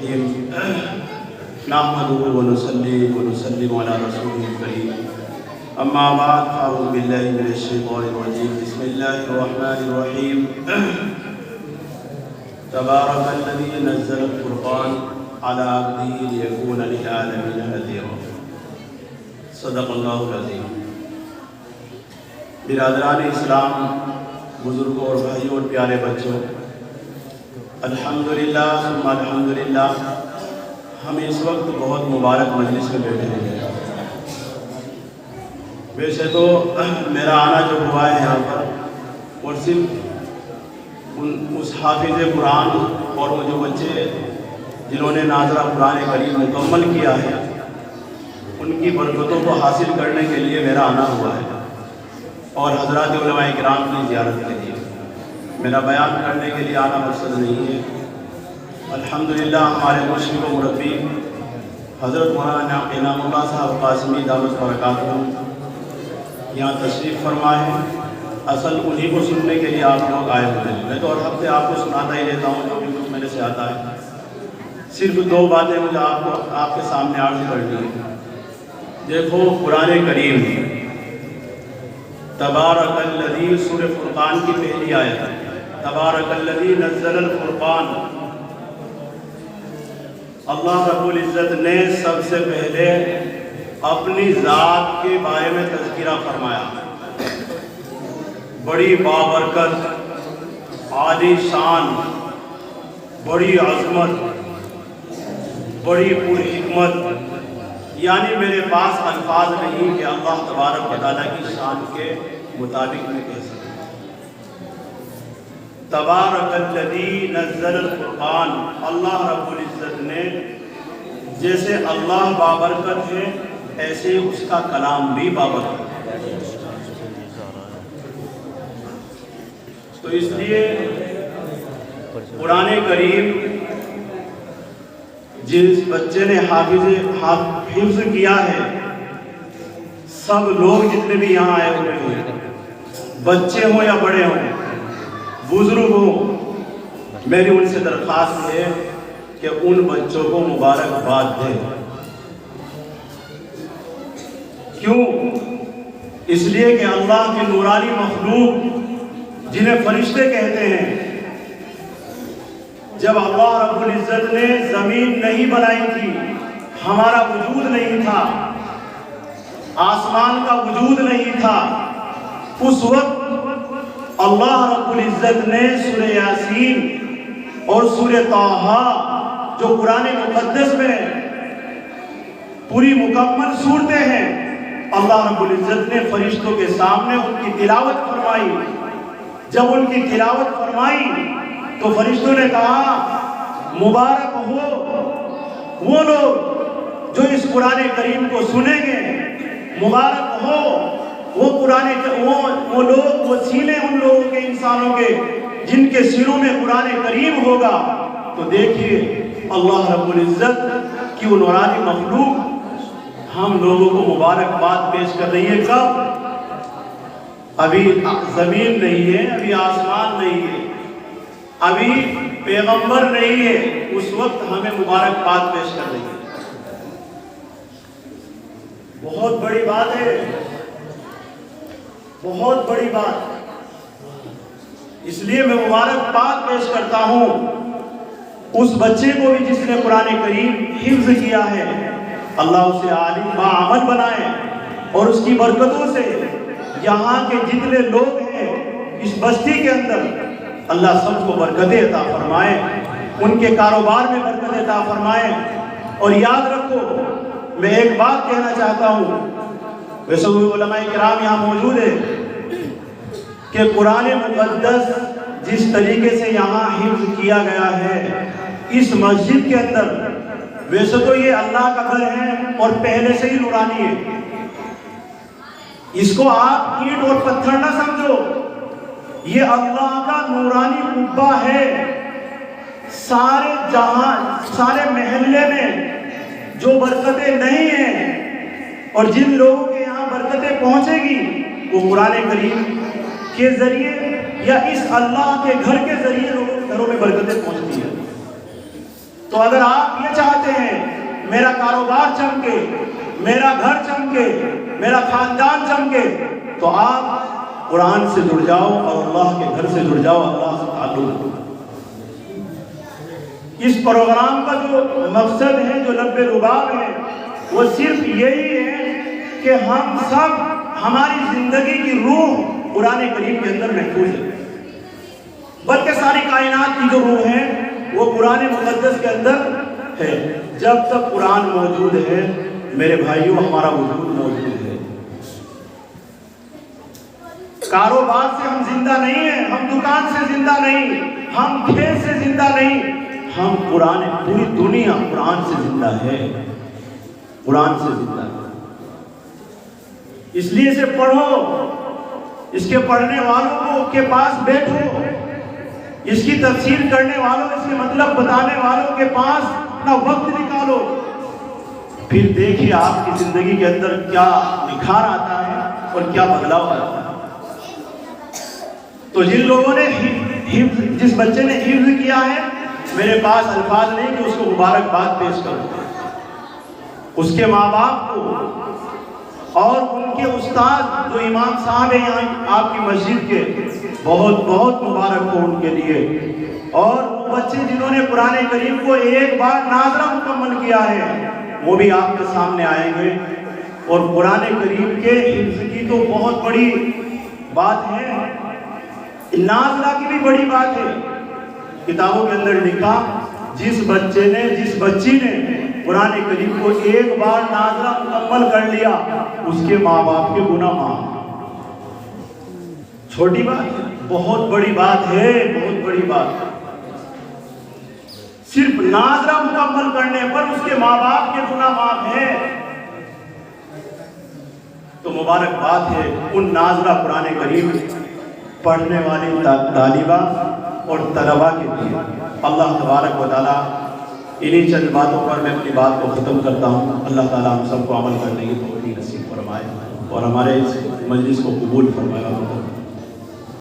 الرحیم نحمده ونصلی ونسلم علی رسوله الکریم اما بعد فاعوذ باللہ من الشیطان الرجیم بسم اللہ الرحمن الرحیم تبارک الذی نزل الفرقان علی عبدہ لیکون للعالمین نذیرا صدق اللہ العظیم۔ برادران اسلام، بزرگوں اور بھائیوں اور پیارے بچوں، الحمدللہ ثم الحمدللہ، ہم اس وقت بہت مبارک مجلس میں بیٹھے ہیں۔ ویسے تو میرا آنا جو ہوا ہے یہاں پر اور صرف اس حافظ قرآن اور وہ جو بچے جنہوں نے ناظرہ قرآن کریم مکمل کیا ہے ان کی برکتوں کو حاصل کرنے کے لیے میرا آنا ہوا ہے، اور حضرات علماء کرام کی زیارت کے لیے۔ میرا بیان کرنے کے لیے آنا مقصد نہیں ہے۔ الحمدللہ ہمارے مرشد و مربی حضرت مولانا انعام اللہ صاحب قاسمی دعوت برکاتہم یہاں تشریف فرما ہے۔ اصل انہی کو سننے کے لیے آپ لوگ آئے ہوئے ہیں۔ میں تو ہر ہفتے آپ کو سناتا ہی رہتا ہوں جو بھی کچھ میرے سے آتا ہے۔ صرف دو باتیں مجھے آپ کے سامنے عرض کرنی ہے۔ دیکھو قرآن کریم تبارک الذی، سورہ فرقان کی پہلی آیت، تبارک الذی نزل الفرقان۔ اللہ رب العزت نے سب سے پہلے اپنی ذات کے بارے میں تذکرہ فرمایا۔ بڑی بابرکت، عالی شان، بڑی عظمت، بڑی پرحکمت، یعنی میرے پاس الفاظ نہیں کہ اللہ تبارک و تعالیٰ کی شان کے مطابق میں کہہ سکوں۔ تبارک الذی نزل الفرقان، اللہ رب العزت نے جیسے اللہ بابرکت ہے ایسے اس کا کلام بھی بابرکت ہے۔ تو اس لیے قرآن کریم جس بچے نے حفظ کیا ہے، سب لوگ جتنے بھی یہاں آئے ہوئے ہیں، بچے ہوں یا بڑے ہوں، بزرگ ہوں، میری ان سے درخواست ہے کہ ان بچوں کو مبارکباد دیں۔ کیوں؟ اس لیے کہ اللہ کی نورانی مخلوق جنہیں فرشتے کہتے ہیں، جب اللہ رب العزت نے زمین نہیں بنائی تھی، ہمارا وجود نہیں تھا، آسمان کا وجود نہیں تھا، اس وقت اللہ رب العزت نے سورہ یاسین اور سورہ طٰہٰ جو قرآن مقدس میں پوری مکمل صورتیں ہیں، اللہ رب العزت نے فرشتوں کے سامنے ان کی تلاوت فرمائی۔ جب ان کی تلاوت فرمائی تو فرشتوں نے کہا مبارک ہو وہ لوگ جو اس قرآن کریم کو سنیں گے، مبارک ہو وہ وہ لوگ، وہ سینے ان لوگوں کے، انسانوں کے جن کے سینوں میں قرآن کریم ہوگا۔ تو دیکھیے اللہ رب العزت کی وہ نورانی مخلوق ہم لوگوں کو مبارکباد پیش کر رہی ہے۔ کب؟ ابھی زمین نہیں ہے، ابھی آسمان نہیں ہے، ابھی پیغمبر نہیں ہے، اس وقت ہمیں مبارکباد پیش کر رہی ہے۔ بہت بڑی بات ہے، بہت بڑی بات۔ اس لیے میں مبارکباد پیش کرتا ہوں اس بچے کو بھی جس نے قرآن کریم حفظ کیا ہے۔ اللہ اسے عالم باعمل بنائے اور اس کی برکتوں سے یہاں کے جتنے لوگ ہیں اس بستی کے اندر، اللہ سب کو برکت عطا فرمائے، ان کے کاروبار میں برکت عطا فرمائے۔ اور یاد رکھو، میں ایک بات کہنا چاہتا ہوں، ویسے علماء کرام یہاں موجود ہیں، کہ قرآن مقدس جس طریقے سے یہاں حفظ کیا گیا ہے اس مسجد کے اندر، ویسے تو یہ اللہ کا گھر ہے اور پہلے سے ہی نورانی ہے، اس کو آپ اینٹ اور پتھر نہ سمجھو، یہ اللہ کا نورانی قبہ ہے۔ سارے جہاں، سارے محلے میں جو برکتیں نہیں ہیں اور جن لوگوں کے یہاں برکتیں پہنچے گی وہ قرآن کریم کے ذریعے یا اس اللہ کے گھر کے ذریعے لوگوں کے گھروں میں برکتیں پہنچتی ہیں۔ تو اگر آپ یہ چاہتے ہیں میرا کاروبار چمکے، میرا گھر چمکے، میرا خاندان چمکے، تو آپ قرآن سے جڑ جاؤ اور اللہ کے گھر سے جڑ جاؤ، اللہ سے تعلق کرو۔ اس پروگرام کا جو مقصد ہے، جو لب لباب ہے، وہ صرف یہی ہے کہ ہم سب، ہماری زندگی کی روح قرآن کریم کے اندر محفوظ ہے، بلکہ ساری کائنات کی جو روح ہے وہ قرآن مقدس کے اندر ہے۔ جب تک قرآن موجود ہے میرے بھائیوں، ہمارا وجود موجود ہے۔ کاروبار سے ہم زندہ نہیں ہیں، ہم دکان سے زندہ نہیں، ہم کھیت سے زندہ نہیں، ہم قرآن، پوری دنیا قرآن سے زندہ ہے، قرآن سے زندہ ہے۔ اس لیے اسے پڑھو، اس کے پڑھنے والوں کے پاس بیٹھو، اس کی تفسیر کرنے والوں، اس کے مطلب بتانے والوں کے پاس اپنا وقت نکالو، پھر دیکھیے آپ کی زندگی کے اندر کیا نکھار آتا ہے اور کیا بدلاؤ آتا ہے۔ تو جن لوگوں نے جس بچے نے حفظ کیا ہے، میرے پاس الفاظ نہیں کہ اس کو مبارکباد پیش کروں، اس کے ماں باپ کو اور ان کے استاد جو امام صاحب ہیں یہاں آپ کی مسجد کے، بہت بہت مبارک ہو ان کے لیے۔ اور وہ بچے جنہوں نے قرآن کریم کو ایک بار ناظرہ مکمل کیا ہے، وہ بھی آپ کے سامنے آئیں گے۔ اور قرآن کریم کے حفظ کی تو بہت بڑی بات ہے، ناظرہ کی بھی بڑی بات ہے۔ کتابوں کے اندر لکھا، جس بچے نے، جس بچی نے قرآن کریم کو ایک بار ناظرہ مکمل کر لیا، اس کے ماں باپ کے گناہ معاف۔ چھوٹی بات ہے، بہت بڑی بات ہے، بہت بڑی بات۔ صرف ناظرہ مکمل کرنے پر اس کے ماں باپ کے گناہ معاف ہے۔ تو مبارکباد ہے ان ناظرہ قرآن کریم پڑھنے والی طالبہ اور طلبہ کے لیے۔ اللہ تبارک و تعالیٰ انہی چند باتوں پر میں اپنی بات کو ختم کرتا ہوں۔ اللہ تعالیٰ ہم سب کو عمل کرنے کی توفیق نصیب فرمائے اور ہمارے اس مجلس کو قبول فرمائے۔